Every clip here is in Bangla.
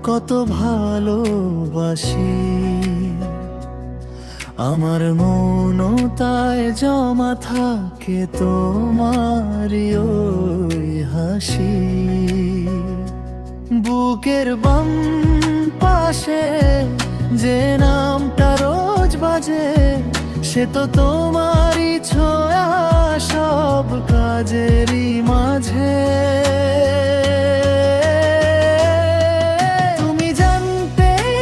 কত ভালোবাসি। আমার মৌনতায় জমা থাকে তোমারই ওই হাসি। বুকের বাম পাশে যে নামটা রোজ বাজে, সে তো তোমারই ছোঁয়া সব কাজেরই মাঝে। তুমি জানতেই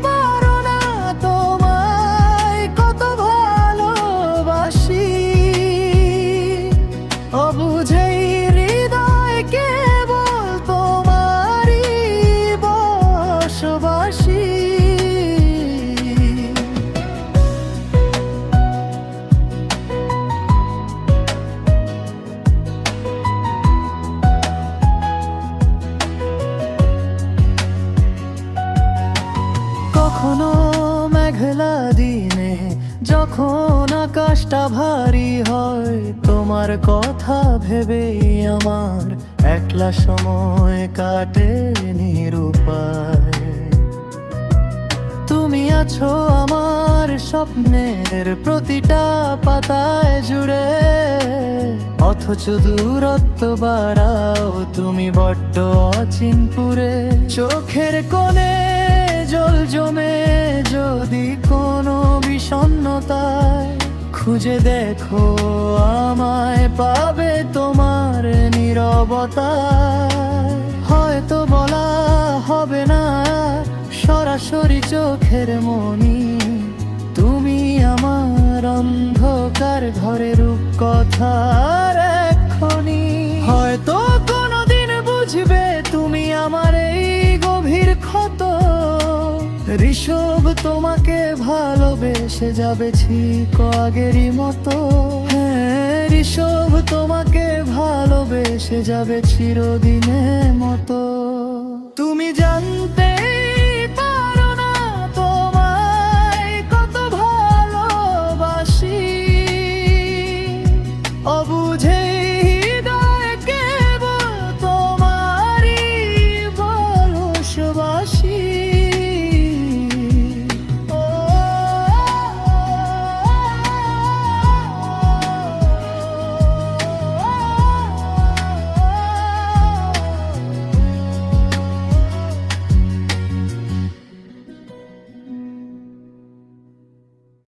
পারো না তোমায় কত ভালোবাসি। অবুঝেই হৃদয় কেবল তোমারই বসবাসী। কখনো মেঘলা দিনে যখন আকাশটা ভারী হয়, তোমার কথা ভেবেই আমার একলা সময় কাটে নিরুপায়। তুমি আছো আমার স্বপ্নের প্রতিটা পাতায় জুড়ে, অথচ দূরত্ব বাড়াও তুমি বড্ড অচিনপুরে। চোখের কোণে জল জমে যদি কোনো বিষণ্ণতায়, খুঁজে দেখো আমায় পাবে তোমার নীরবতায়। হয়তো বলা হবে না সরাসরি চোখের মনি, তুমি আমার অন্ধকার ঘরের রূপকথার এক্ষুনি। হয়তো কোনোদিন বুঝবে তুমি আমার এই গভীর ক্ষত। ঋষভ তোমাকে ভালোবেসে যাবে ঠিক আগেরই মতো। হ্যাঁ, ঋষভ তোমাকে ভালোবেসে যাবে চিরদিনের মতো। তুমি জানতে পারো না তোমায় কত ভালোবাসি। অবুঝে হৃদয় কেবল তোমারই বসবাসী।